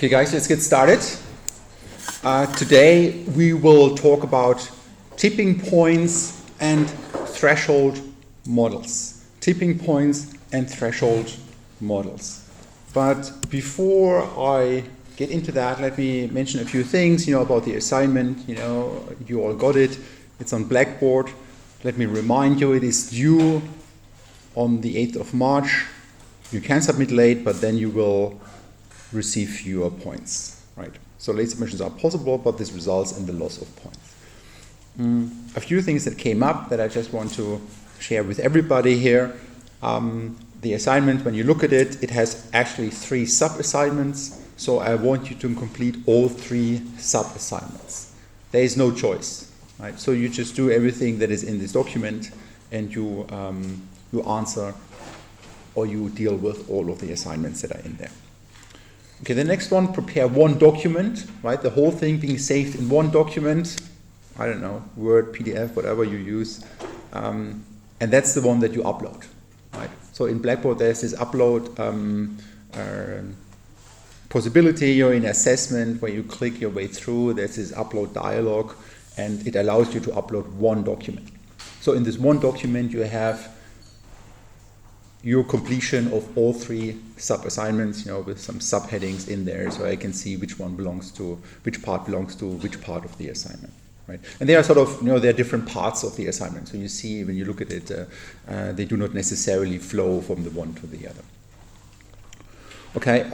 Okay guys, let's get started. Today we will talk about tipping points and threshold models. Tipping points and threshold models. But before I get into that, let me mention a few things, about the assignment. You all got it. It's on Blackboard. Let me remind you, it is due on the 8th of March. You can submit late, but then you will receive fewer points, right? So late submissions are possible, but this results in the loss of points. A few things that came up that I just want to share with everybody here. The assignment, when you look at it, it has actually 3 sub-assignments, so I want you to complete all 3 sub-assignments. There is no choice, right? So you just do everything that is in this document, and you answer or you deal with all of the assignments that are in there. Okay, the next one, prepare one document, right? The whole thing being saved in one document. I don't know, Word, PDF, whatever you use. And that's the one that you upload, right? So in Blackboard, there's this upload possibility. You're in assessment where you click your way through. There's this upload dialog, and it allows you to upload one document. So in this one document, you have your completion of all 3 sub-assignments, with some subheadings in there, so I can see which part belongs to which part of the assignment, right? And they are sort of, there are different parts of the assignment. So you see, when you look at it, they do not necessarily flow from the one to the other. Okay,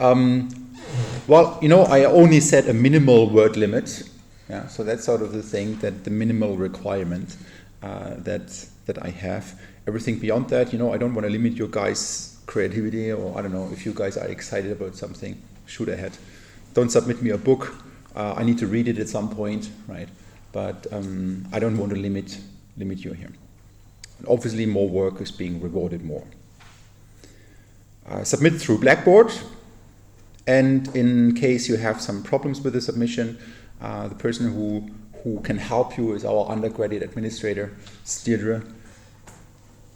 well, I only set a minimal word limit. Yeah, so that's sort of the thing, that the minimal requirement that I have. Everything beyond that, I don't want to limit your guys' creativity, or I don't know, if you guys are excited about something, shoot ahead. Don't submit me a book. I need to read it at some point, right? But I don't want to limit you here. And obviously, more work is being rewarded more. Submit through Blackboard, and in case you have some problems with the submission, the person who can help you is our undergraduate administrator, Deirdre.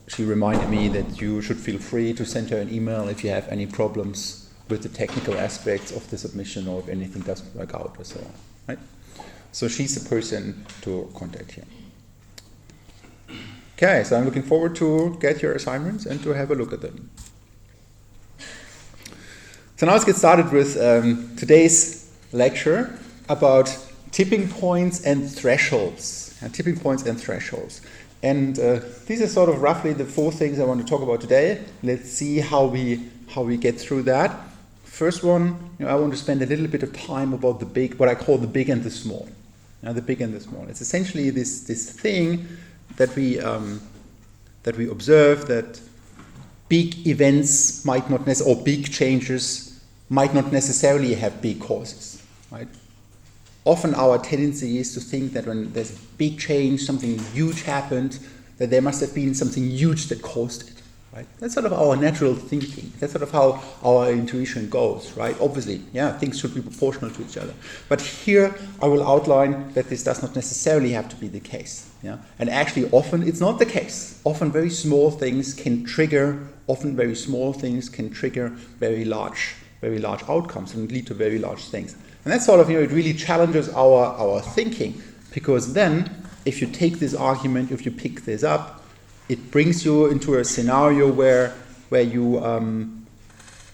She reminded me that you should feel free to send her an email if you have any problems with the technical aspects of the submission, or if anything doesn't work out or so on, right? So she's the person to contact here. Okay, so I'm looking forward to get your assignments and to have a look at them. So now let's get started with today's lecture about tipping points and thresholds. Tipping points and thresholds. And these are sort of roughly the 4 things I want to talk about today. Let's see how we get through that. First one, I want to spend a little bit of time about what I call the big and the small. The big and the small. It's essentially this thing that we observe, that big events might not necessarily, or big changes might not necessarily have big causes, right? Often our tendency is to think that when there's a big change, something huge happened, that there must have been something huge that caused it, right? That's sort of our natural thinking. That's sort of how our intuition goes, right? Obviously, things should be proportional to each other. But here I will outline that this does not necessarily have to be the case. And actually often it's not the case. Often very small things can trigger very large outcomes and lead to very large things. And that's sort of, it really challenges our thinking, because then if you take this argument, if you pick this up, it brings you into a scenario where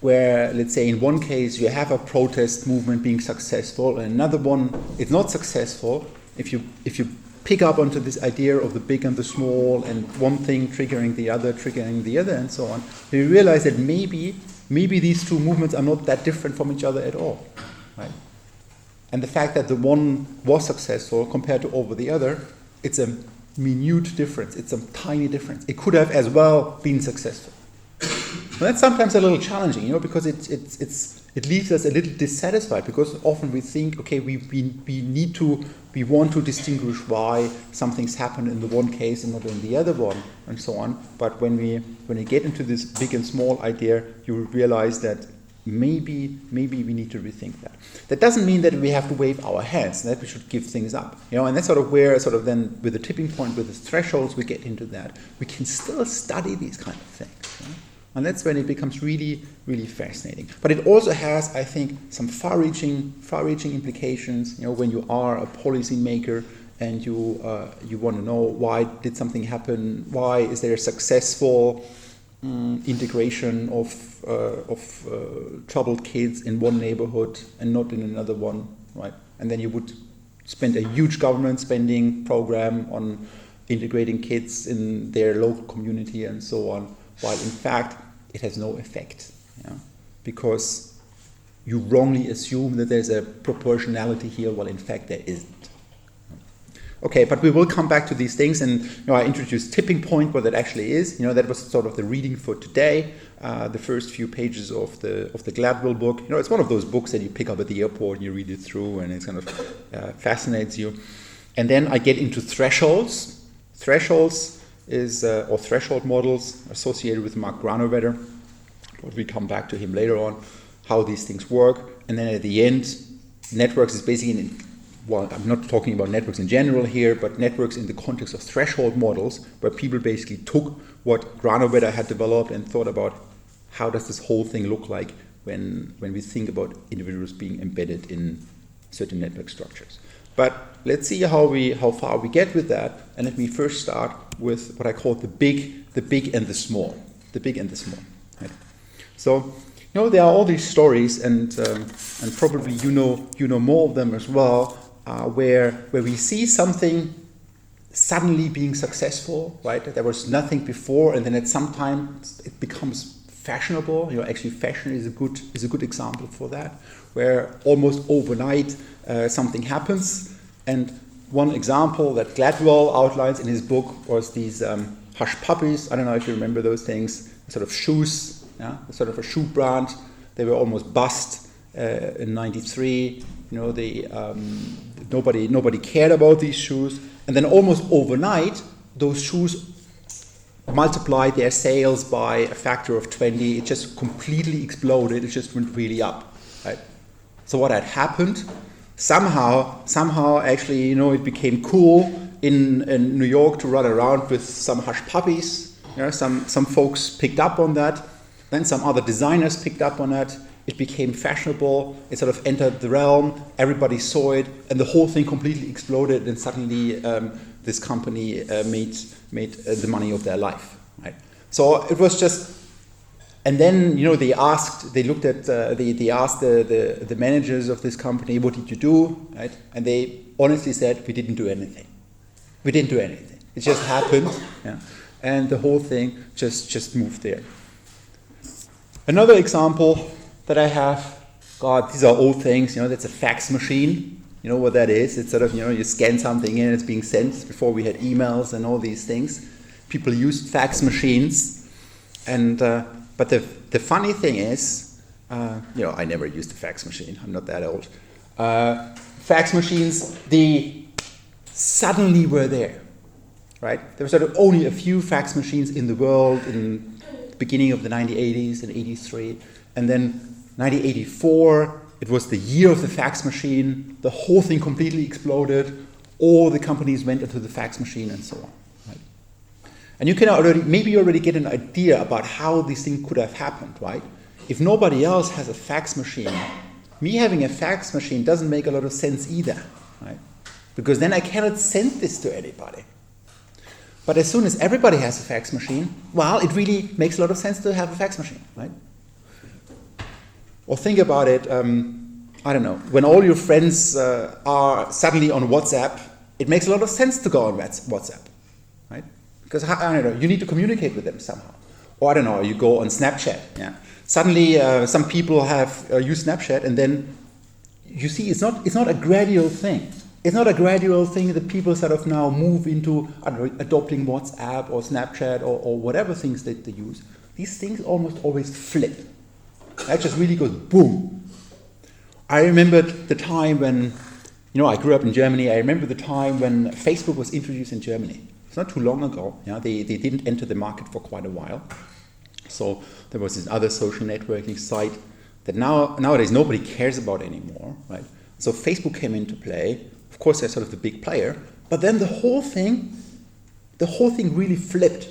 let's say in one case you have a protest movement being successful, and another one it's not successful. If you pick up onto this idea of the big and the small, and one thing triggering the other, and so on, you realize that maybe these 2 movements are not that different from each other at all, right? And the fact that the one was successful compared to over the other, it's a minute difference. It's a tiny difference. It could have as well been successful. And that's sometimes a little challenging, because it leaves us a little dissatisfied, because often we think, okay, we want to distinguish why something's happened in the one case and not in the other one, and so on. But when we get into this big and small idea, you realize that maybe we need to rethink that. That doesn't mean that we have to wave our hands, that we should give things up. And that's sort of where then with the tipping point, with the thresholds, we get into that. We can still study these kind of things. And that's when it becomes really, really fascinating. But it also has, I think, some far-reaching implications. When you are a policymaker and you want to know why did something happen, why is there a successful integration of troubled kids in one neighborhood and not in another one, right? And then you would spend a huge government spending program on integrating kids in their local community and so on, while in fact it has no effect, because you wrongly assume that there's a proportionality here, while in fact there isn't. Okay, but we will come back to these things, and I introduced tipping point, what that actually is. That was sort of the reading for today. The first few pages of the Gladwell book. It's one of those books that you pick up at the airport and you read it through, and it kind of fascinates you. And then I get into thresholds. Thresholds is or threshold models associated with Mark Granovetter. But we come back to him later on, how these things work. And then at the end, networks is basically I'm not talking about networks in general here, but networks in the context of threshold models, where people basically took what Granovetter had developed and thought about how does this whole thing look like when we think about individuals being embedded in certain network structures. But let's see how far we get with that, and let me first start with what I call the big and the small. The big and the small. Right? So, there are all these stories, and probably you know more of them as well, where we see something suddenly being successful, right? There was nothing before, and then at some time it becomes fashionable. Actually, fashion is a good example for that, where almost overnight something happens. And one example that Gladwell outlines in his book was these hush puppies. I don't know if you remember those things, sort of shoes, sort of a shoe brand. They were almost bust in '93. Nobody cared about these shoes, and then almost overnight, those shoes multiplied their sales by a factor of 20. It just completely exploded. It just went really up. Right? So what had happened? Somehow, actually, it became cool in New York to run around with some hush puppies. Some folks picked up on that. Then some other designers picked up on that. It became fashionable. It sort of entered the realm. Everybody saw it, and the whole thing completely exploded. And suddenly, this company made the money of their life. Right? So it was just. And then they asked the managers of this company, what did you do? Right? And they honestly said, we didn't do anything. We didn't do anything. It just happened, and the whole thing just moved there. Another example that I have, these are old things. That's a fax machine. You know what that is? It's sort of you scan something in, it's being sent. Before we had emails and all these things, people used fax machines, and. But the funny thing is, I never used a fax machine. I'm not that old. Fax machines, they suddenly were there, right? There were sort of only a few fax machines in the world in the beginning of the 1980s and 83. And then 1984, it was the year of the fax machine. The whole thing completely exploded. All the companies went into the fax machine and so on. And you can already get an idea about how this thing could have happened, right? If nobody else has a fax machine, me having a fax machine doesn't make a lot of sense either, right? Because then I cannot send this to anybody. But as soon as everybody has a fax machine, well, it really makes a lot of sense to have a fax machine, right? Or think about it, I don't know, when all your friends are suddenly on WhatsApp, it makes a lot of sense to go on WhatsApp, right? Because, I don't know, you need to communicate with them somehow. Or, I don't know, you go on Snapchat. Yeah. Suddenly, some people have used Snapchat, and then you see it's not a gradual thing. It's not a gradual thing that people sort of now move into, I don't know, adopting WhatsApp or Snapchat or whatever things that they use. These things almost always flip. That just really goes boom. I remember the time when, I grew up in Germany. I remember the time when Facebook was introduced in Germany. It's not too long ago. They didn't enter the market for quite a while. So there was this other social networking site that nowadays nobody cares about anymore, right? So Facebook came into play. Of course, they're sort of the big player. But then the whole thing really flipped.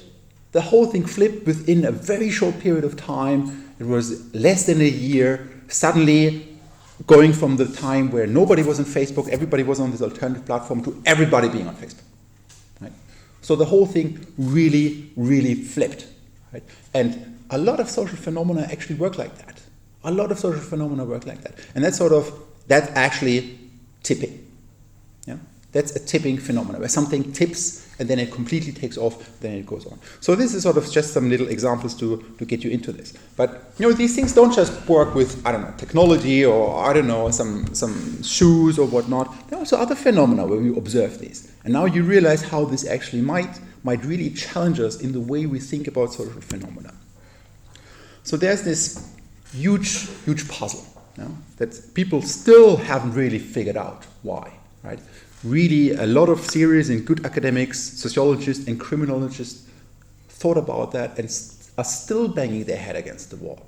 The whole thing flipped within a very short period of time. It was less than a year. Suddenly, going from the time where nobody was on Facebook, everybody was on this alternative platform, to everybody being on Facebook. Right? So the whole thing really, really flipped. Right? And a lot of social phenomena actually work like that. A lot of social phenomena work like that. And that's actually tipping. Yeah? That's a tipping phenomenon, where something tips and then it completely takes off, then it goes on. So this is sort of just some little examples to get you into this. But these things don't just work with, technology or, some shoes or whatnot. There are also other phenomena where we observe these. And now you realize how this actually might really challenge us in the way we think about social phenomena. So there's this huge puzzle that people still haven't really figured out why, right? Really, a lot of serious and good academics, sociologists and criminologists thought about that and are still banging their head against the wall.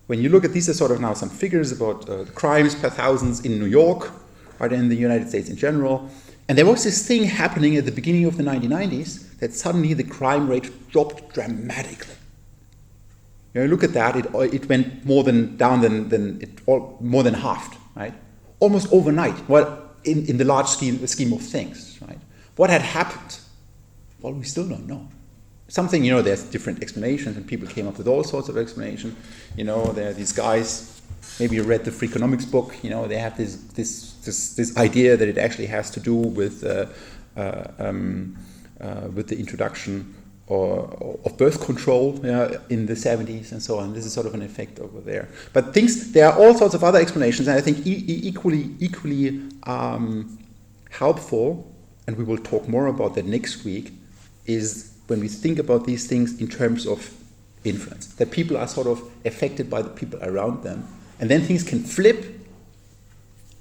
When you look at these are sort of now some figures about crimes per thousands in New York, right, in the United States in general. And there was this thing happening at the beginning of the 1990s that suddenly the crime rate dropped dramatically. You look at that, it went more than more than halved, right? Almost overnight. Well, in the large scheme of things, right? What had happened? Well, we still don't know. Something, there's different explanations, and people came up with all sorts of explanations. There are these guys, maybe you read the Freakonomics book, they have this idea that it actually has to do with the introduction of birth control in the 70s and so on. This is sort of an effect over there. But there are all sorts of other explanations, and I think equally helpful, and we will talk more about that next week, is when we think about these things in terms of influence, that people are sort of affected by the people around them, and then things can flip,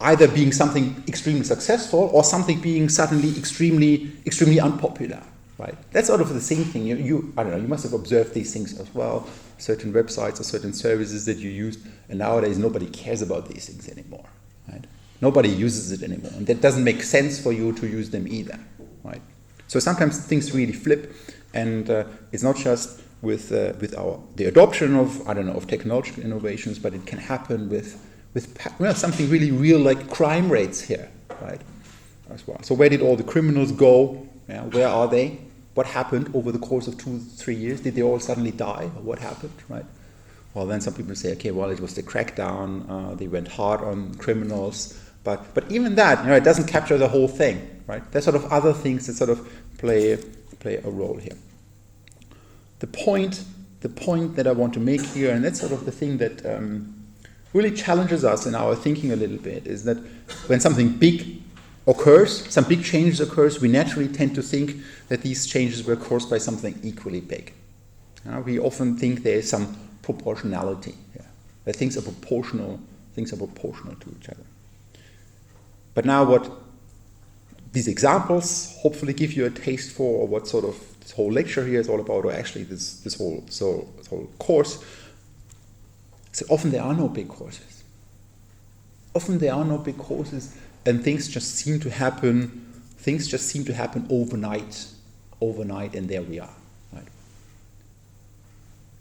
either being something extremely successful or something being suddenly extremely unpopular. Right. That's sort of the same thing. You must have observed these things as well. Certain websites or certain services that you use, and nowadays nobody cares about these things anymore. Right? Nobody uses it anymore, and that doesn't make sense for you to use them either. Right? So sometimes things really flip, and it's not just with the adoption of technological innovations, but it can happen with something really real like crime rates here, right? As well. So where did all the criminals go? Yeah, where are they? What happened over the course of 2-3 years? Did they all suddenly die? Or what happened, right? Well, then some people say, okay, well, it was the crackdown. They went hard on criminals. But even that, it doesn't capture the whole thing, right? There's sort of other things that sort of play a role here. The point that I want to make here, and that's sort of the thing that really challenges us in our thinking a little bit, is that when something big occurs, some big changes occurs, we naturally tend to think that these changes were caused by something equally big. We often think there is some proportionality here, that things are proportional to each other. But now what these examples hopefully give you a taste for, or what sort of this whole lecture here is all about, or actually this whole course, so often there are no big causes. And things just seem to happen overnight, and there we are, right?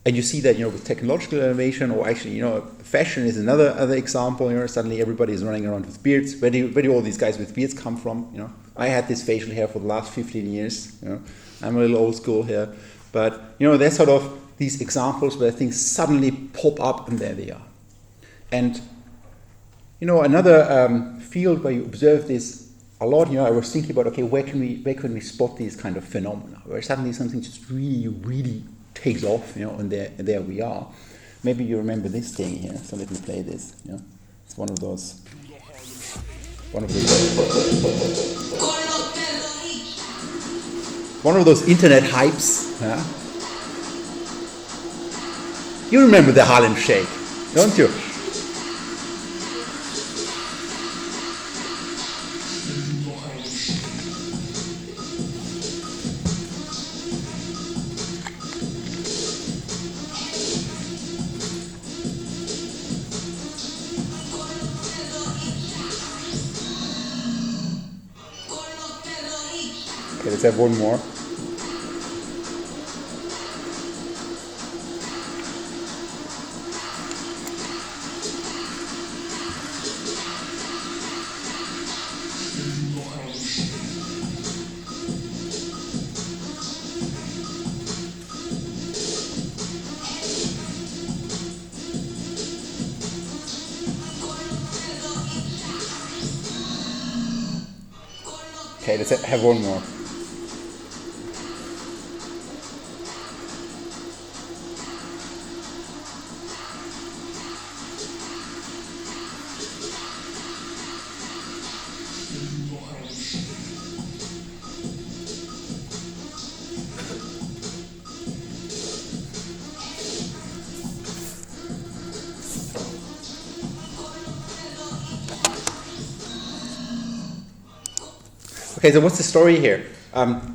And you see that, with technological innovation, or actually, fashion is another example. Suddenly everybody is running around with beards. Where do all these guys with beards come from? I had this facial hair for the last 15 years. I'm a little old school here, but there's sort of these examples where things suddenly pop up, and there they are. And another field where you observe this a lot, I was thinking about, okay, where can we spot these kind of phenomena, where suddenly something just really takes off, and there we are. Maybe you remember this thing here, so let me play this. It's one of those internet hypes. Yeah? You remember the Harlem Shake, don't you? Okay, let's have one more. Okay, let's have one more. Okay, so what's the story here?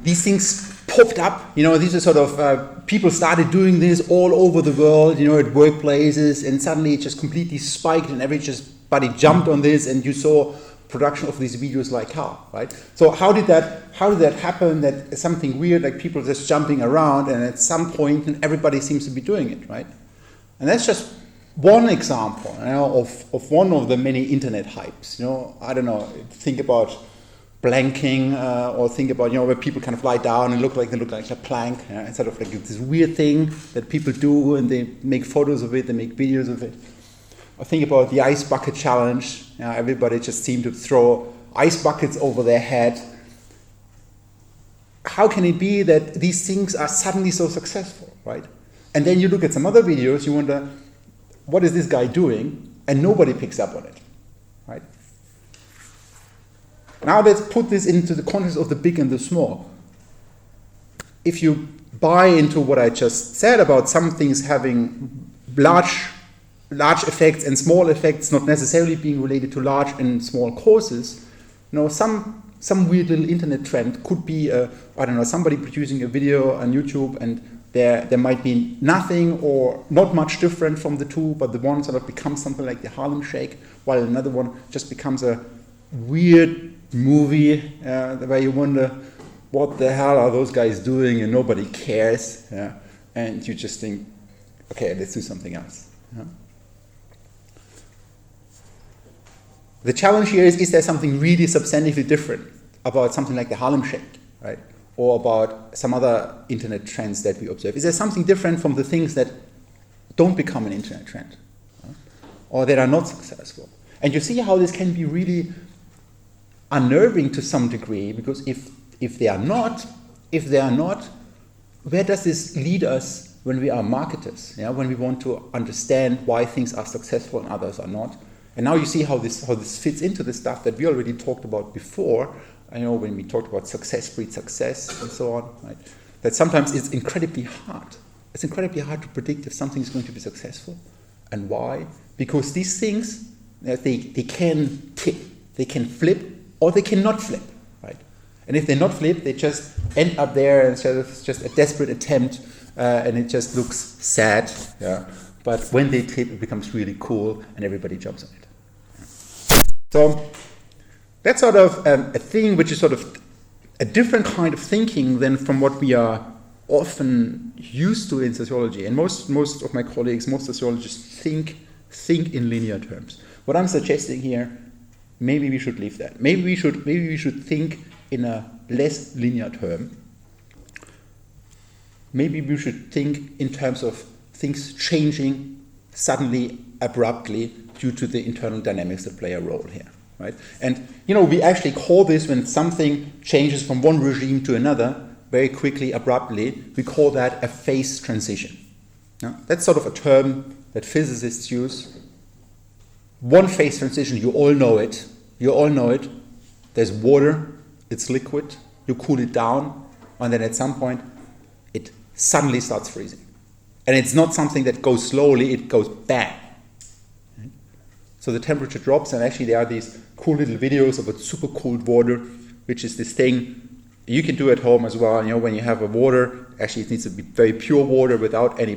These things popped up, these are sort of, people started doing this all over the world, at workplaces, and suddenly it just completely spiked and everybody jumped on this, and you saw production of these videos like hell, right? So how did that happen, that something weird, like people just jumping around, and at some point everybody seems to be doing it, right? And that's just one example of one of the many internet hypes. I don't know, think about blanking, or think about where people kind of lie down and they look like a plank. It's sort of like this weird thing that people do, and they make photos of it, they make videos of it. Or think about the ice bucket challenge. Everybody just seemed to throw ice buckets over their head. How can it be that these things are suddenly so successful, right? And then you look at some other videos, you wonder, what is this guy doing? And nobody picks up on it, right? Now let's put this into the context of the big and the small. If you buy into what I just said about some things having large effects and small effects not necessarily being related to large and small causes, some weird little internet trend could be, somebody producing a video on YouTube, and there might be nothing or not much different from the two, but the one sort of becomes something like the Harlem Shake, while another one just becomes a weird movie where you wonder, what the hell are those guys doing, and nobody cares, and you just think, okay, let's do something else. The challenge here is there something really substantively different about something like the Harlem Shake, right? Or about some other internet trends that we observe? Is there something different from the things that don't become an internet trend, or that are not successful? And you see how this can be really unnerving to some degree, because if they are not, where does this lead us when we are marketers? When we want to understand why things are successful and others are not. And now you see how this fits into the stuff that we already talked about before. When we talked about success breeds success and so on, right? That sometimes it's incredibly hard. It's incredibly hard to predict if something is going to be successful and why, because these things they can tip, they can flip, or they cannot flip, right? And if they're not flip, they just end up there, and it's just a desperate attempt, and it just looks sad. But when they tip, it becomes really cool, and everybody jumps on it. So that's sort of a thing which is sort of a different kind of thinking than from what we are often used to in sociology. And most of my colleagues, most sociologists think in linear terms. What I'm suggesting here, maybe we should leave that. Maybe we should think in a less linear term. Maybe we should think in terms of things changing suddenly, abruptly, due to the internal dynamics that play a role here, right? And we actually call this, when something changes from one regime to another very quickly, abruptly, we call that a phase transition. That's sort of a term that physicists use. One phase transition, you all know it. There's water, it's liquid, you cool it down, and then at some point it suddenly starts freezing. And it's not something that goes slowly, it goes bang. Right? So the temperature drops, and actually there are these cool little videos about super cooled water, which is this thing you can do at home as well. When you have a water, actually it needs to be very pure water without any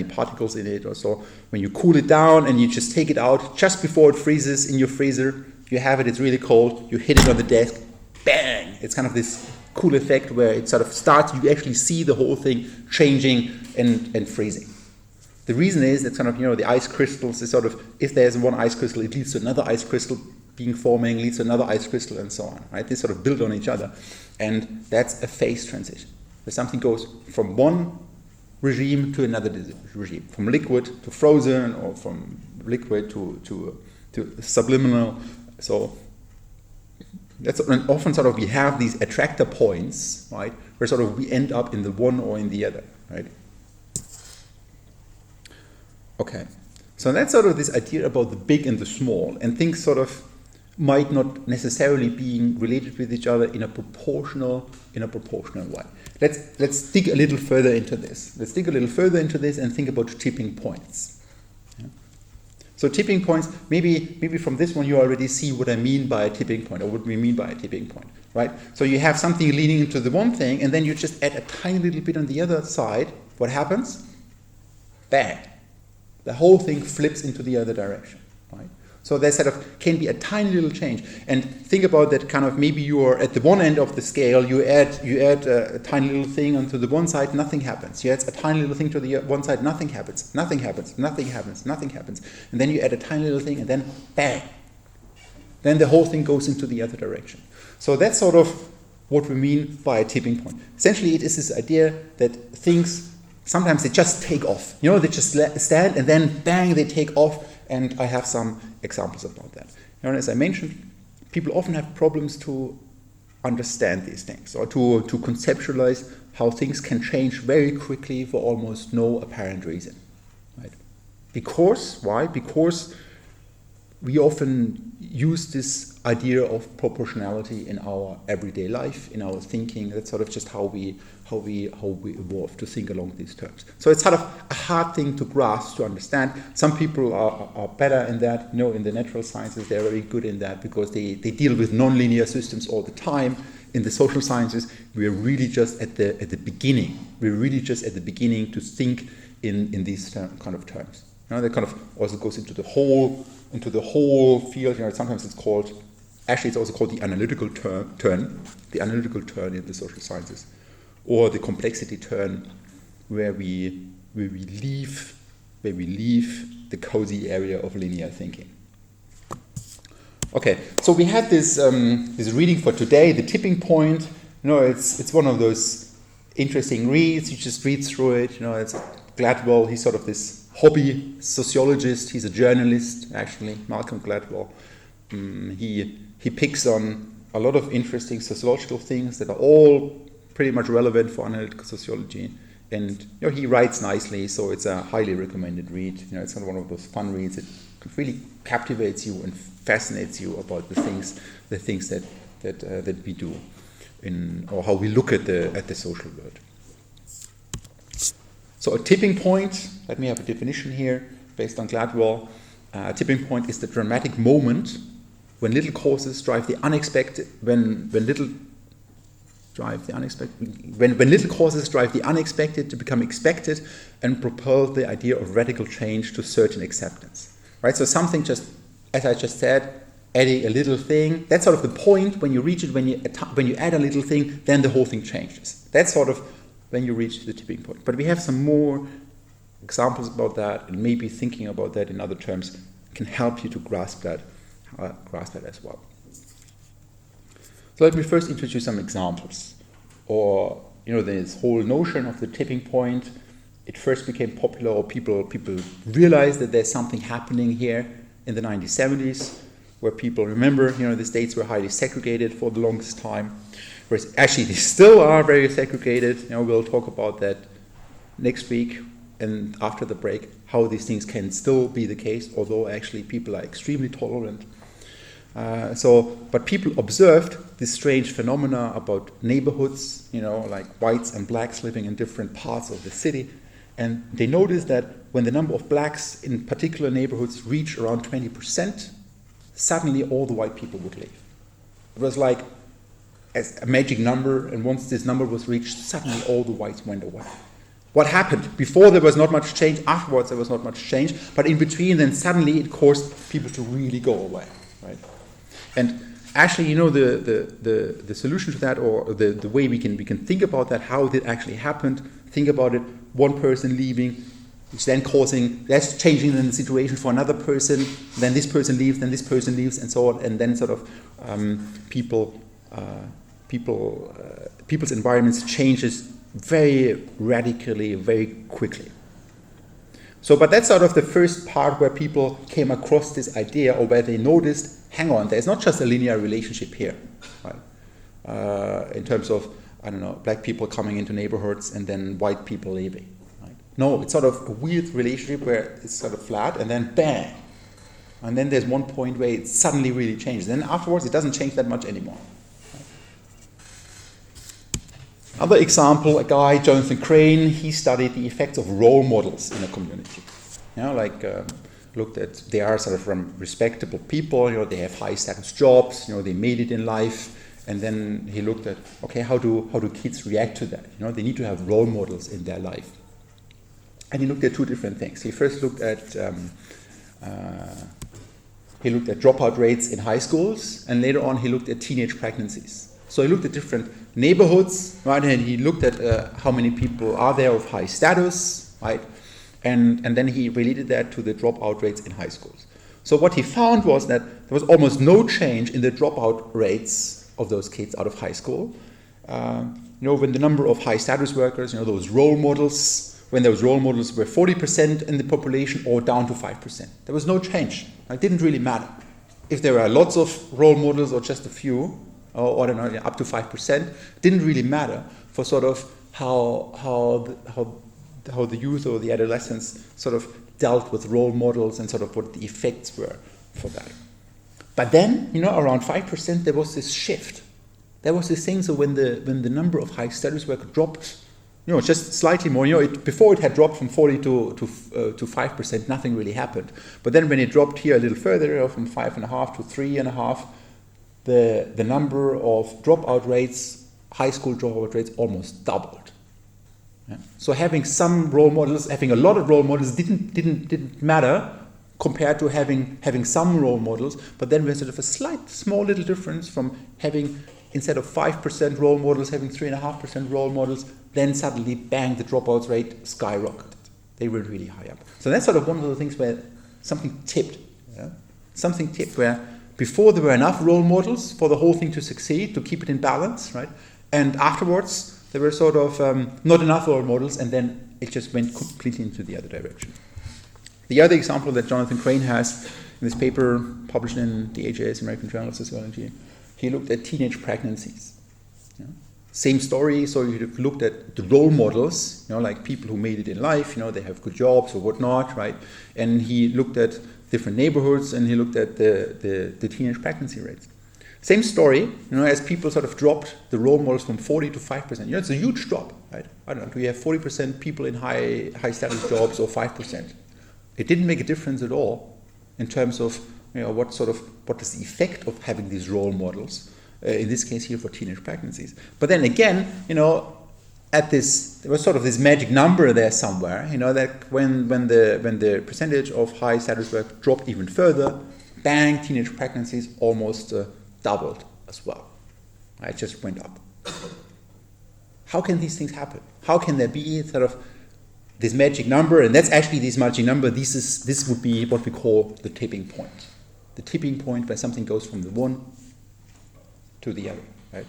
particles in it or so. When you cool it down and you just take it out just before it freezes in your freezer, you have it, it's really cold, you hit it on the desk, bang! It's kind of this cool effect where it sort of starts, you actually see the whole thing changing and freezing. The reason is that the ice crystals is sort of, if there's one ice crystal, it leads to another ice crystal forming, leads to another ice crystal, and so on, right? They sort of build on each other. And that's a phase transition, where something goes from one regime to another regime, from liquid to frozen, or from liquid to subliminal. So and often sort of we have these attractor points, right, where sort of we end up in the one or in the other, right? Okay, so that's sort of this idea about the big and the small, and things sort of might not necessarily being related with each other in a proportional way. Let's dig a little further into this. Let's dig a little further into this and think about tipping points. Yeah. So tipping points, maybe from this one you already see what I mean by a tipping point, or what we mean by a tipping point, right? So you have something leaning into the one thing, and then you just add a tiny little bit on the other side. What happens? Bang. The whole thing flips into the other direction, right? So there sort of can be a tiny little change. And think about that kind of, maybe you are at the one end of the scale, you add a tiny little thing onto the one side, nothing happens. You add a tiny little thing to the one side, nothing happens. And then you add a tiny little thing, and then bang. Then the whole thing goes into the other direction. So that's sort of what we mean by a tipping point. Essentially, it is this idea that things, sometimes they just take off. You know, they just stand, and then bang, they take off. And I have some examples about that. You know, as I mentioned, people often have problems to understand these things, or to conceptualize how things can change very quickly for almost no apparent reason. Right? Why? Because we often use this idea of proportionality in our everyday life, in our thinking. That's sort of just how we evolve to think along these terms. So it's sort of a hard thing to grasp, to understand. Some people are better in that. You know, in the natural sciences, they're very good in that because they deal with nonlinear systems all the time. In the social sciences, we're really just at the beginning. We're really just at the beginning to think in these kind of terms. You know, that kind of also goes into the whole field. You know, sometimes it's also called the analytical turn, the analytical turn in the social sciences, or the complexity turn, where we leave the cozy area of linear thinking. Okay, so we had this reading for today, the tipping point. You know, it's one of those interesting reads. You just read through it. You know, it's Gladwell. He's sort of this hobby sociologist. He's a journalist, actually, Malcolm Gladwell. He picks on a lot of interesting sociological things that are all pretty much relevant for analytical sociology, and you know, he writes nicely, so it's a highly recommended read. You know, it's kind of one of those fun reads that really captivates you and fascinates you about the things that we do, or how we look at the social world. So a tipping point, let me have a definition here based on Gladwell. A tipping point is the dramatic moment when little causes drive the unexpected, when little causes drive the unexpected to become expected and propel the idea of radical change to certain acceptance. Right? So something just, as I just said, adding a little thing, that's sort of the point when you reach it, when you add a little thing, then the whole thing changes. That's sort of when you reach the tipping point. But we have some more examples about that, and maybe thinking about that in other terms can help you to grasp that as well. So let me first introduce some examples. Or, you know, this whole notion of the tipping point, it first became popular, or people realized that there's something happening here in the 1970s, where people remember, you know, the states were highly segregated for the longest time, whereas actually they still are very segregated. You know, we'll talk about that next week and after the break, how these things can still be the case, although actually people are extremely tolerant. But people observed this strange phenomena about neighborhoods, you know, like whites and blacks living in different parts of the city. And they noticed that when the number of blacks in particular neighborhoods reached around 20%, suddenly all the white people would leave. It was like a magic number, and once this number was reached, suddenly all the whites went away. What happened? Before there was not much change, afterwards there was not much change, but in between then suddenly it caused people to really go away, right? And actually, you know, the solution to that, or the way we can think about that, how it actually happened, think about it, one person leaving, which that's changing the situation for another person, then this person leaves, and so on, and then sort of people's environments changes very radically, very quickly. So, but that's sort of the first part where people came across this idea, or where they noticed, hang on, there's not just a linear relationship here, right? In terms of, I don't know, black people coming into neighborhoods and then white people leaving, right? No, it's sort of a weird relationship where it's sort of flat and then bang. And then there's one point where it suddenly really changes. Then afterwards, it doesn't change that much anymore. Other example, a guy, Jonathan Crane, he studied the effects of role models in a community. Looked at, they are sort of from respectable people, they have high status jobs, they made it in life. And then he looked at, okay, how do kids react to that? They need to have role models in their life. And he looked at two different things. He first looked at dropout rates in high schools, and later on he looked at teenage pregnancies. So he looked at different neighborhoods, right? And he looked at how many people are there of high status, right? And then he related that to the dropout rates in high schools. So what he found was that there was almost no change in the dropout rates of those kids out of high school. When the number of high status workers, those role models, when those role models were 40% in the population or down to 5%. There was no change. It didn't really matter. If there were lots of role models or just a few, or I don't know, up to 5%, didn't really matter for sort of how the youth or the adolescents sort of dealt with role models and sort of what the effects were for that. But then, around 5%, there was this shift. There was this thing, so when the number of high status workers dropped, just slightly more, before it had dropped from 40 to 5%, nothing really happened. But then when it dropped here a little further, from 5.5 to 3.5, the number of dropout rates, high school dropout rates, almost doubled. Yeah. So having some role models, having a lot of role models didn't matter compared to having some role models, but then there's sort of a small little difference from having, instead of 5% role models, having 3.5% role models, then suddenly, bang, the dropouts rate skyrocketed. They were really high up. So that's sort of one of the things where something tipped. Yeah? Something tipped where before there were enough role models for the whole thing to succeed, to keep it in balance, right? And afterwards, there were sort of not enough role models, and then it just went completely into the other direction. The other example that Jonathan Crane has in this paper published in the AJS, American Journal of Sociology, he looked at teenage pregnancies. Yeah? Same story, so he looked at the role models, like people who made it in life, they have good jobs or whatnot, right? And he looked at different neighborhoods, and he looked at the teenage pregnancy rates. Same story, as people sort of dropped the role models from 40 to 5%. It's a huge drop, right? I don't know, do we have 40% people in high status jobs or 5%? It didn't make a difference at all in terms of what is the effect of having these role models, in this case here for teenage pregnancies. But then again, there was sort of this magic number there somewhere, that when the percentage of high status work dropped even further, bang, teenage pregnancies almost doubled as well. It just went up. How can these things happen? How can there be sort of this magic number? And that's actually this magic number. This would be what we call the tipping point. The tipping point where something goes from the one to the other, right?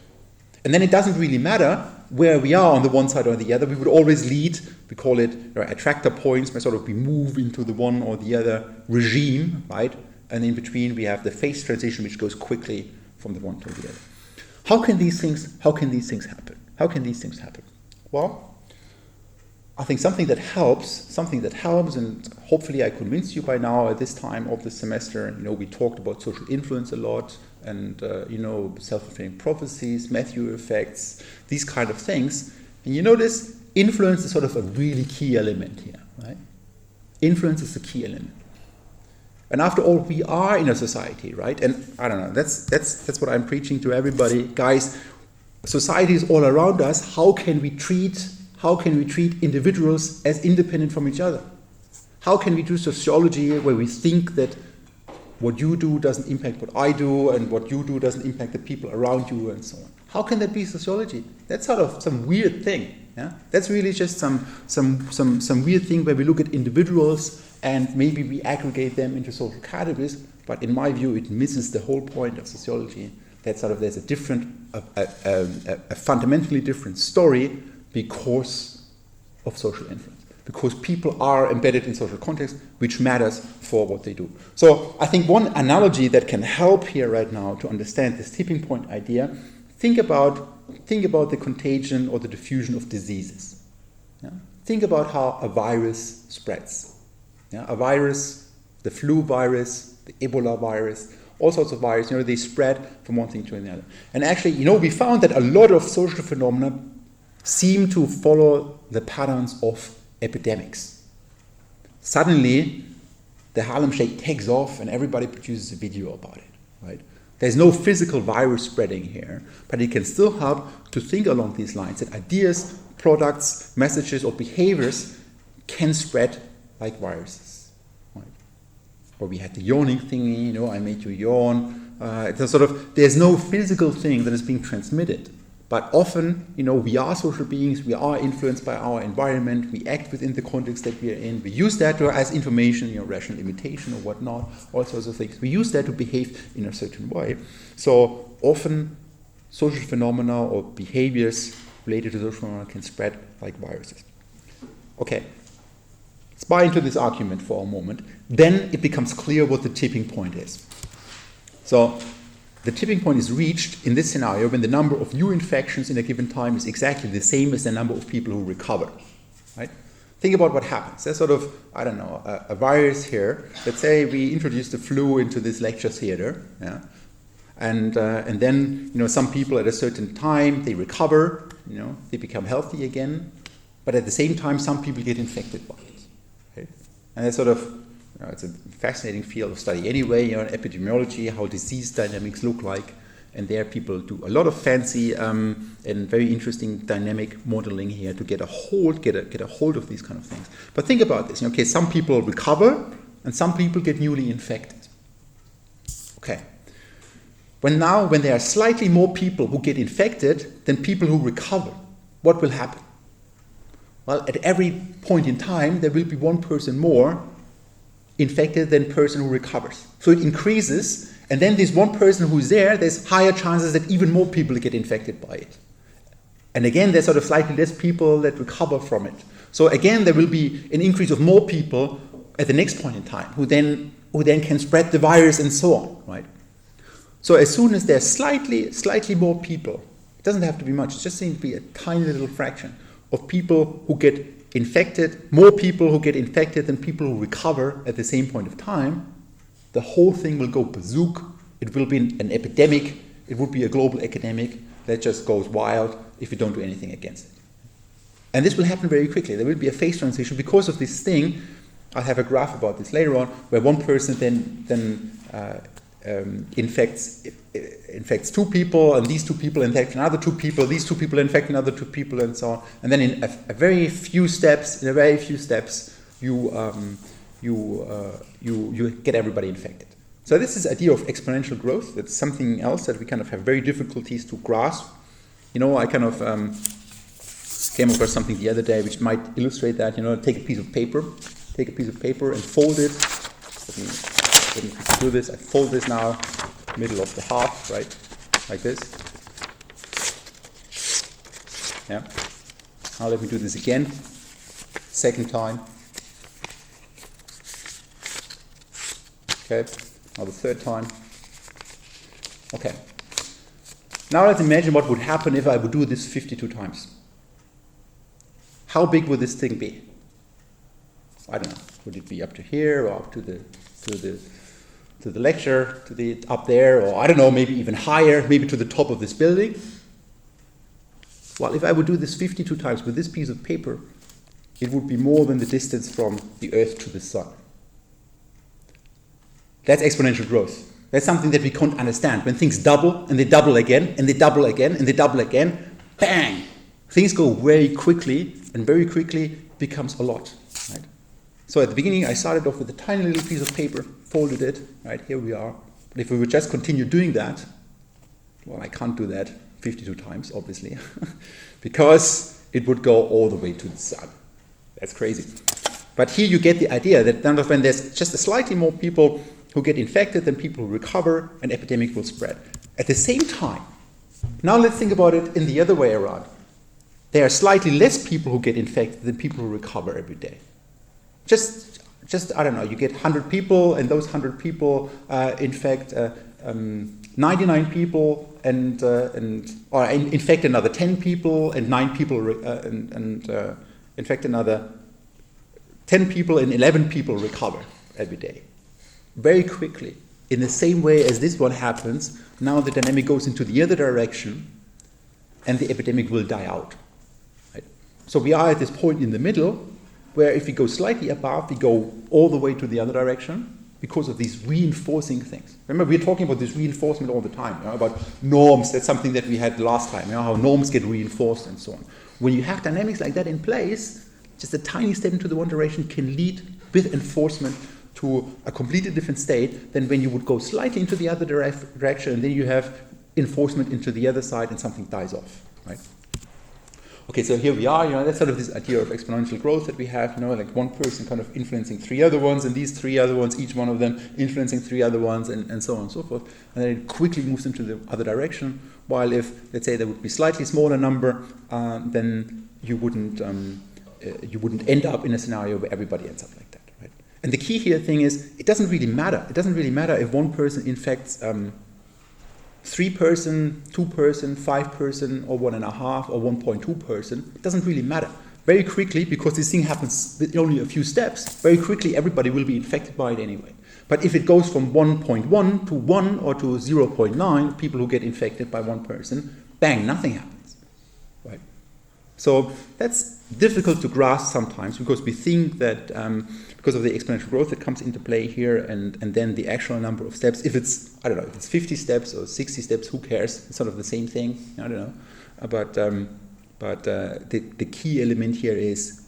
And then it doesn't really matter where we are on the one side or the other. We would always lead, we call it attractor points, where sort of we move into the one or the other regime, right? And in between we have the phase transition, which goes quickly from the one to the other. How can these things happen? How can these things happen? Well, I think something that helps, and hopefully I convinced you by now at this time of the semester, we talked about social influence a lot, and self-fulfilling prophecies, Matthew effects, these kind of things. And you notice influence is sort of a really key element here, right? Influence is the key element. And after all, we are in a society, right? And I don't know, that's what I'm preaching to everybody. Guys, society is all around us. How can we treat individuals as independent from each other? How can we do sociology where we think that what you do doesn't impact what I do, and what you do doesn't impact the people around you, and so on? How can that be sociology? That's sort of some weird thing. Yeah? That's really just some weird thing where we look at individuals and maybe we aggregate them into social categories. But in my view, it misses the whole point of sociology. That sort of there's a fundamentally different story because of social influence. because people are embedded in social context, which matters for what they do. So I think one analogy that can help here right now to understand this tipping point idea, think about the contagion or the diffusion of diseases. Yeah? Think about how a virus spreads. Yeah? A virus, the flu virus, the Ebola virus, all sorts of viruses, they spread from one thing to another. And actually, we found that a lot of social phenomena seem to follow the patterns of epidemics. Suddenly, the Harlem Shake takes off and everybody produces a video about it, right? There's no physical virus spreading here, but it can still help to think along these lines that ideas, products, messages, or behaviors can spread like viruses. Right? Or we had the yawning thingy, I made you yawn. There's no physical thing that is being transmitted. But often, we are social beings, we are influenced by our environment, we act within the context that we are in, we use that as information, rational imitation or whatnot, all sorts of things. We use that to behave in a certain way. So often, social phenomena or behaviors related to social phenomena can spread like viruses. Okay, let's buy into this argument for a moment. Then it becomes clear what the tipping point is. So, the tipping point is reached in this scenario when the number of new infections in a given time is exactly the same as the number of people who recover. Right? Think about what happens. There's a virus here. Let's say we introduce the flu into this lecture theater, yeah? And then some people at a certain time they recover, they become healthy again, but at the same time some people get infected by it. Right? And that's it's a fascinating field of study anyway, in epidemiology, how disease dynamics look like. And there people do a lot of fancy and very interesting dynamic modeling here to get a hold of these kind of things. But think about this. Okay, some people recover and some people get newly infected. Okay. When there are slightly more people who get infected than people who recover, what will happen? Well, at every point in time, there will be one person more infected than person who recovers. So it increases, and then this one person who's there's higher chances that even more people get infected by it. And again, there's slightly less people that recover from it. So again, there will be an increase of more people at the next point in time who then can spread the virus and so on, right? So as soon as there's slightly more people, it doesn't have to be much, it just seems to be a tiny little fraction of people who get infected, more people who get infected than people who recover at the same point of time, the whole thing will go bazook. It will be an epidemic. It would be a global epidemic that just goes wild if you don't do anything against it. And this will happen very quickly. There will be a phase transition because of this thing. I'll have a graph about this later on, where one person then infects two people, and these two people infect another two people, these two people infect another two people, and so on. And then in a very few steps, you get everybody infected. So this is the idea of exponential growth. That's something else that we have very difficulties to grasp. I came across something the other day which might illustrate that. Take a piece of paper and fold it. Let me do this. I fold this now, middle of the half, right? Like this. Yeah. Now let me do this again. Second time. Okay. Now the third time. Okay. Now let's imagine what would happen if I would do this 52 times. How big would this thing be? I don't know. Would it be up to here or up to the lecture, up there, or I don't know, maybe even higher, maybe to the top of this building? Well, if I would do this 52 times with this piece of paper, it would be more than the distance from the Earth to the Sun. That's exponential growth. That's something that we can't understand. When things double, and they double again, and they double again, and they double again, bang! Things go very quickly, and very quickly becomes a lot. Right? So at the beginning, I started off with a tiny little piece of paper, folded it, right, here we are. But if we would just continue doing that, well, I can't do that 52 times, obviously, because it would go all the way to the sun. That's crazy. But here you get the idea that when there's just slightly more people who get infected than people who recover, an epidemic will spread. At the same time, now let's think about it in the other way around. there are slightly less people who get infected than people who recover every day. Just I don't know, you get 100 people, and those 100 people infect 99 people, or infect another 10 people, and 9 people infect another 10 people, and 11 people recover every day. Very quickly, in the same way as this one happens, now the dynamic goes into the other direction, and the epidemic will die out. Right? So we are at this point in the middle, where if we go slightly above, we go all the way to the other direction because of these reinforcing things. Remember, we're talking about this reinforcement all the time, about norms. That's something that we had last time, how norms get reinforced and so on. When you have dynamics like that in place, just a tiny step into the one direction can lead with enforcement to a completely different state than when you would go slightly into the other direction, and then you have enforcement into the other side and something dies off, right? Okay, so here we are, that's sort of this idea of exponential growth that we have, like one person kind of influencing 3 other ones, and these 3 other ones, each one of them influencing 3 other ones, and so on and so forth. And then it quickly moves into the other direction, while if, let's say, there would be slightly smaller number, then you wouldn't end up in a scenario where everybody ends up like that, right? And the key here thing is, it doesn't really matter. It doesn't really matter if one person infects 3 person, 2 person, 5 person, or 1.5, or 1.2 person. It doesn't really matter. Very quickly, because this thing happens with only a few steps, very quickly everybody will be infected by it anyway. But if it goes from 1.1 to 1 or to 0.9, people who get infected by one person, bang, nothing happens, right? So that's difficult to grasp sometimes, because we think that because of the exponential growth that comes into play here, and then the actual number of steps, if it's, I don't know, if it's 50 steps or 60 steps, who cares? It's sort of the same thing, I don't know. But the key element here is,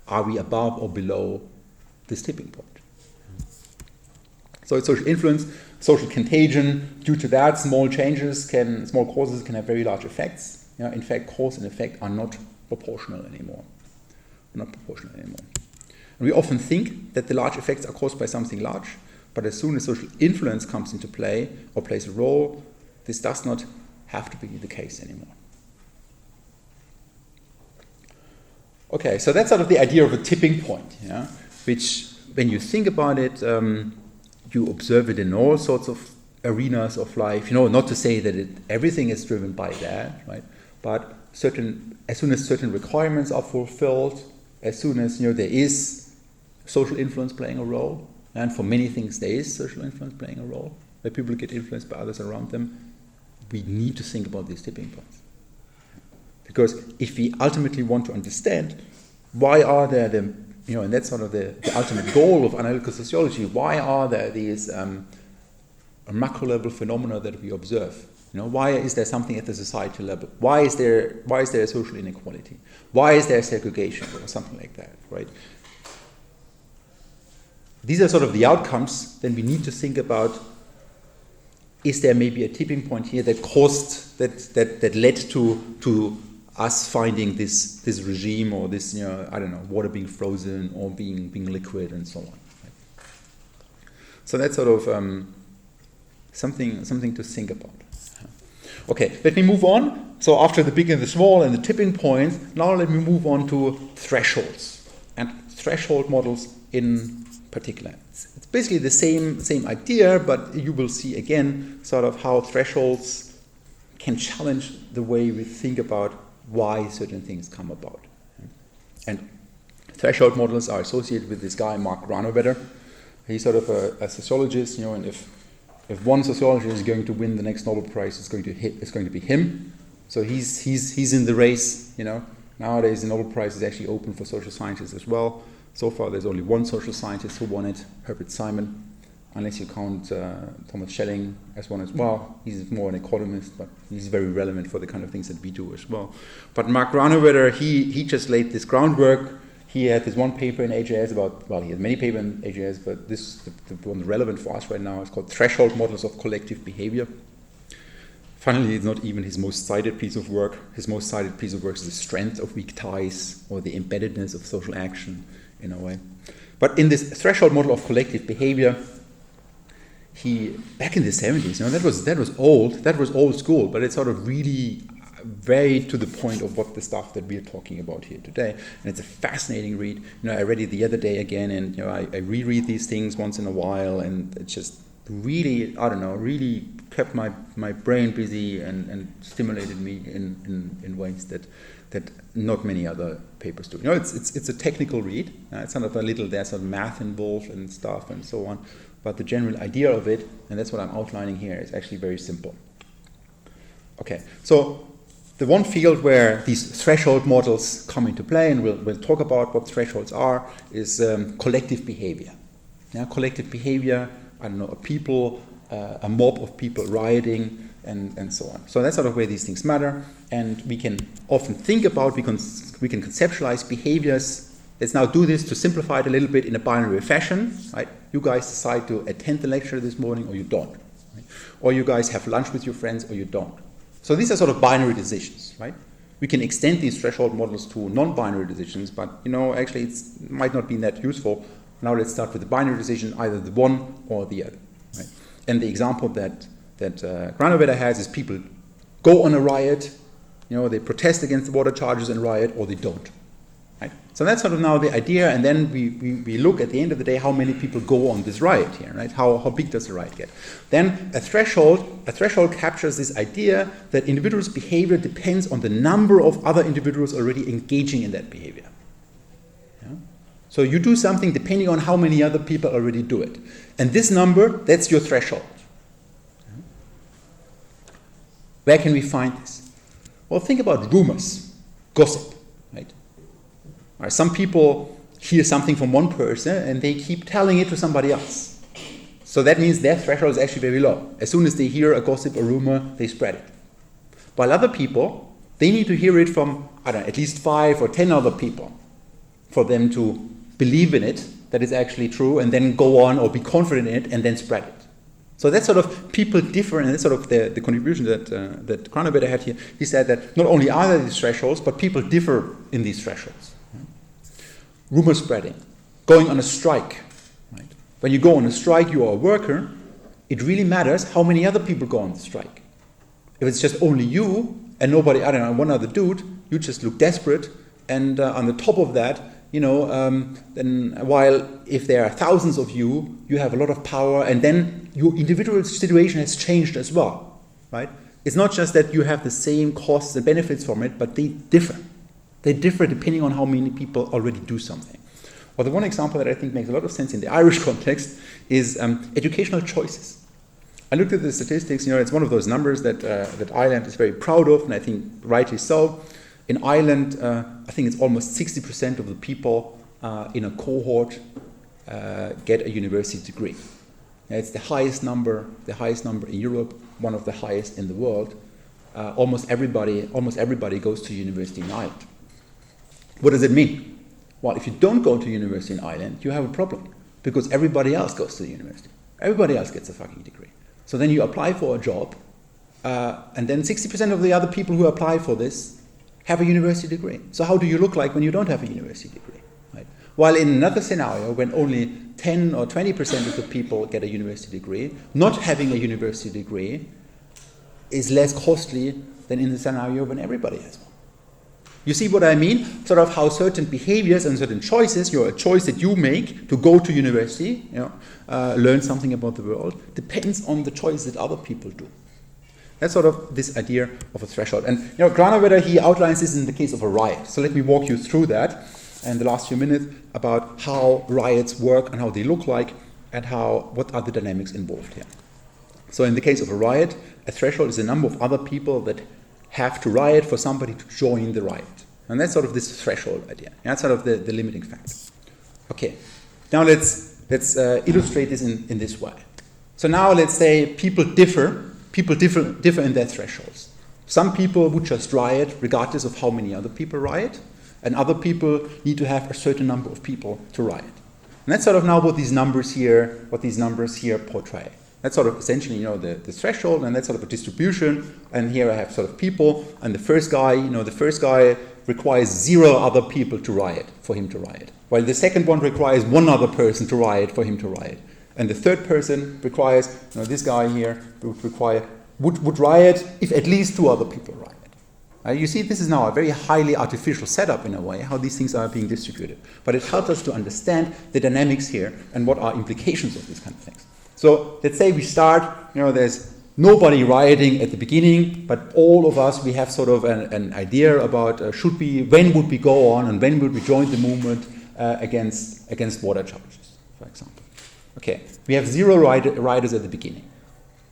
are we above or below this tipping point? So it's social influence, social contagion. Due to that, small causes can have very large effects. In fact, cause and effect are not proportional anymore. And we often think that the large effects are caused by something large, but as soon as social influence comes into play or plays a role, this does not have to be the case anymore. Okay, so that's sort of the idea of a tipping point, which, when you think about it, you observe it in all sorts of arenas of life. Not to say that everything is driven by that, right? But as soon as certain requirements are fulfilled, as soon as there is social influence playing a role, and for many things there is social influence playing a role, where people get influenced by others around them, we need to think about these tipping points. Because if we ultimately want to understand why are there and that's sort of the ultimate goal of analytical sociology, why are there these macro level phenomena that we observe? Why is there something at the societal level? Why is there a social inequality? Why is there segregation or something like that, right? These are sort of the outcomes. Then we need to think about, is there maybe a tipping point here that caused, that led to us finding this regime, or this, water being frozen or being liquid and so on. Right? So that's sort of something to think about. Okay, let me move on. So after the big and the small and the tipping points, now let me move on to thresholds and threshold models in particular. It's basically the same idea, but you will see again sort of how thresholds can challenge the way we think about why certain things come about. And threshold models are associated with this guy, Mark Grund. He's sort of a sociologist, and if one sociologist is going to win the next Nobel Prize, it's going to be him. So he's in the race. Nowadays the Nobel Prize is actually open for social scientists as well. So far there's only one social scientist who won it, Herbert Simon, unless you count Thomas Schelling as one as well. He's more an economist, but he's very relevant for the kind of things that we do as well. But Mark Grund, he just laid this groundwork. He had this one paper in AJS he had many papers in AJS, but the one relevant for us right now is called Threshold Models of Collective Behavior. Finally, it's not even his most cited piece of work. His most cited piece of work is the strength of weak ties, or the embeddedness of social action, in a way. But in this threshold model of collective behavior, he, back in the 70s, that was old school, but it sort of really very to the point of what the stuff that we are talking about here today. And it's a fascinating read. I read it the other day again, and I reread these things once in a while, and it just really, really kept my brain busy and stimulated me in ways that not many other papers do. It's a technical read. It's kind of there's some math involved and stuff and so on. But the general idea of it, and that's what I'm outlining here, is actually very simple. Okay, so the one field where these threshold models come into play, and we'll talk about what thresholds are, is collective behavior. Collective behavior, a mob of people rioting, and so on. So that's sort of where these things matter, and we can often think about, we can conceptualize behaviors. Let's now do this to simplify it a little bit in a binary fashion, right? You guys decide to attend the lecture this morning, or you don't. Right? Or you guys have lunch with your friends, or you don't. So these are sort of binary decisions, right? We can extend these threshold models to non-binary decisions, but actually it might not be that useful. Now let's start with the binary decision, either the one or the other, right? And the example that Grund has is people go on a riot, they protest against the water charges and riot, or they don't. Right? So that's sort of now the idea, and then we look at the end of the day how many people go on this riot here, right? How big does the riot get? Then a threshold captures this idea that individuals' behavior depends on the number of other individuals already engaging in that behavior. Yeah? So you do something depending on how many other people already do it. And this number, that's your threshold. Yeah? Where can we find this? Well, think about rumors, gossip. Right, some people hear something from one person and they keep telling it to somebody else. So that means their threshold is actually very low. As soon as they hear a gossip or rumor, they spread it. While other people, they need to hear it from, at least 5 or 10 other people for them to believe in it, that it's actually true, and then go on or be confident in it and then spread it. So that's sort of people differ, and that's sort of the contribution that Grund had here. He said that not only are there these thresholds, but people differ in these thresholds. Rumor spreading, going on a strike. Right? When you go on a strike, you are a worker. It really matters how many other people go on the strike. If it's just only you and nobody, one other dude, you just look desperate. And on the top of that, then while if there are thousands of you, you have a lot of power, and then your individual situation has changed as well. Right? It's not just that you have the same costs and benefits from it, but they differ. They differ depending on how many people already do something. Well, the one example that I think makes a lot of sense in the Irish context is educational choices. I looked at the statistics. It's one of those numbers that Ireland is very proud of, and I think rightly so. In Ireland, I think it's almost 60% of the people in a cohort get a university degree. It's the highest number in Europe, one of the highest in the world. Almost everybody goes to university in Ireland. What does it mean? Well, if you don't go to university in Ireland, you have a problem, because everybody else goes to the university. Everybody else gets a fucking degree. So then you apply for a job, and then 60% of the other people who apply for this have a university degree. So how do you look like when you don't have a university degree? Right? While in another scenario, when only 10 or 20% of the people get a university degree, not having a university degree is less costly than in the scenario when everybody has one. You see what I mean? Sort of how certain behaviors and certain choices, a choice that you make to go to university, learn something about the world, depends on the choice that other people do. That's sort of this idea of a threshold. And Grund, he outlines this in the case of a riot. So let me walk you through that in the last few minutes about how riots work and how they look like and what are the dynamics involved here. So in the case of a riot, a threshold is the number of other people that have to riot for somebody to join the riot. And that's sort of this threshold idea. That's sort of the limiting factor. Okay, now let's illustrate this in this way. So now let's say people differ in their thresholds. Some people would just riot regardless of how many other people riot, and other people need to have a certain number of people to riot. And that's sort of now what these numbers here portray. That's sort of essentially, the threshold, and that's sort of a distribution. And here I have sort of people, and the first guy requires 0 other people to riot for him to riot, while the second one requires 1 other person to riot for him to riot, and the third person requires, this guy here would riot if at least 2 other people riot. You see, this is now a very highly artificial setup in a way, how these things are being distributed. But it helps us to understand the dynamics here and what are implications of these kind of things. So let's say we start, there's nobody rioting at the beginning, but all of us, we have sort of an idea about when would we go on and when would we join the movement against water charges, for example. Okay, we have 0 rioters at the beginning.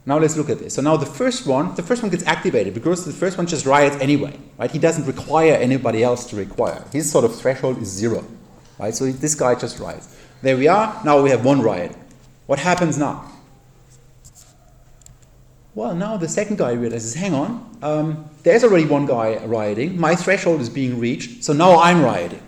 Now let's look at this. So now the first one gets activated because the first one just riots anyway, right? He doesn't require anybody else to require. His sort of threshold is 0, right? So this guy just riots. There we are. Now we have 1 riot. What happens now? Well, now the second guy realizes, hang on, there's already 1 guy rioting. My threshold is being reached, so now I'm rioting.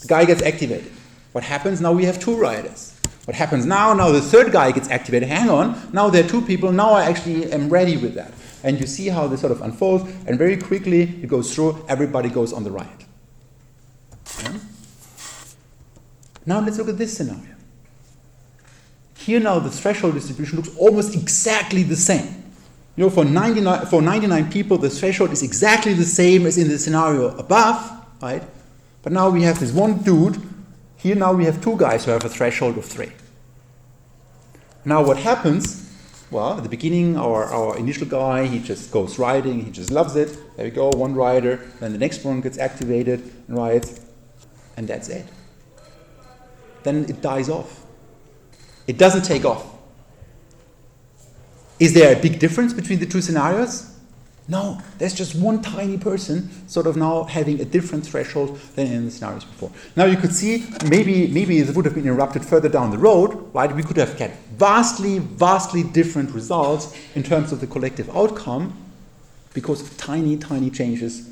The guy gets activated. What happens? Now we have 2 rioters. What happens now? Now the third guy gets activated. Hang on, now there are 2 people. Now I actually am ready with that. And you see how this sort of unfolds, and very quickly it goes through, everybody goes on the riot. Yeah? Now let's look at this scenario. Here now the threshold distribution looks almost exactly the same. For 99 people, the threshold is exactly the same as in the scenario above, right? But now we have this one dude. Here now we have 2 guys who have a threshold of 3. Now what happens? Well, at the beginning, our initial guy, he just goes rioting, he just loves it. There we go, 1 rioter. Then the next one gets activated and riots, and that's it. Then it dies off. It doesn't take off. Is there a big difference between the 2 scenarios? No, there's just one tiny person sort of now having a different threshold than in the scenarios before. Now you could see, maybe it would have been interrupted further down the road, right? We could have had vastly different results in terms of the collective outcome because of tiny changes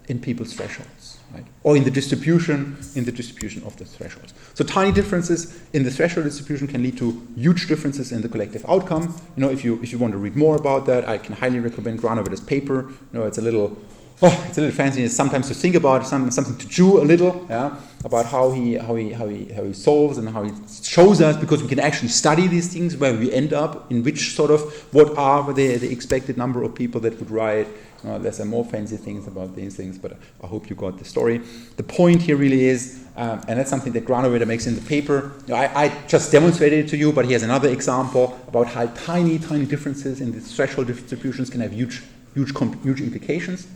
in people's thresholds, right? Or in the distribution of the thresholds. So tiny differences in the threshold distribution can lead to huge differences in the collective outcome. If you want to read more about that, I can highly recommend Granovetter's paper. It's a little fancy sometimes to think about, something to chew a little, yeah, about how he solves and how he shows us, because we can actually study these things where we end up in which sort of what are the expected number of people that would riot. There's some more fancy things about these things, but I hope you got the story. The point here really is, and that's something that Granovetter makes in the paper. I just demonstrated it to you, but he has another example about how tiny differences in the threshold distributions can have huge implications.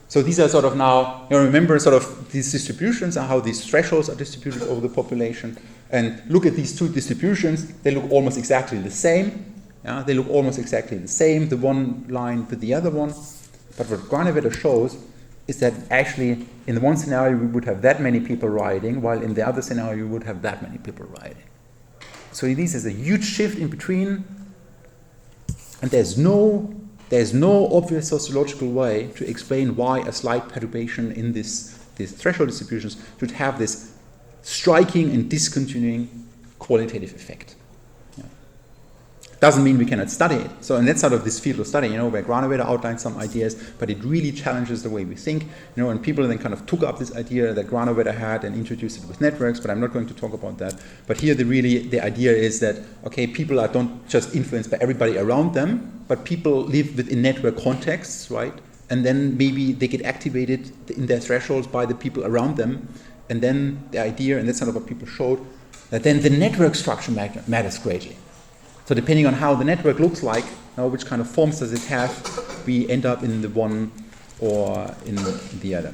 So these are sort of now, remember sort of these distributions and how these thresholds are distributed over the population. And look at these 2 distributions. They look almost exactly the same. Yeah, they look almost exactly the same, the one line with the other one. But what Granovetter shows is that actually in the one scenario we would have that many people rioting, while in the other scenario we would have that many people rioting. So this is a huge shift in between, and there's no obvious sociological way to explain why a slight perturbation in these threshold distributions should have this striking and discontinuing qualitative effect. Doesn't mean we cannot study it. So, and that's sort of this field of study, where Granovetter outlines some ideas, but it really challenges the way we think, and people then kind of took up this idea that Granovetter had and introduced it with networks, but I'm not going to talk about that. But here the idea is that, okay, people don't just influenced by everybody around them, but people live within network contexts, right? And then maybe they get activated in their thresholds by the people around them, and then the idea, and that's sort of what people showed, that then the network structure matters greatly. So depending on how the network looks like, which kind of forms does it have, we end up in the one or in the other.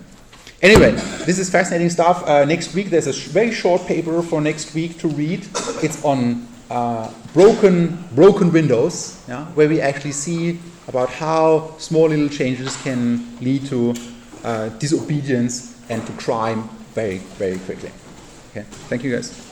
Anyway, this is fascinating stuff. Next week there's a very short paper for next week to read. It's on broken windows, where we actually see about how small little changes can lead to disobedience and to crime very quickly. Okay, thank you guys.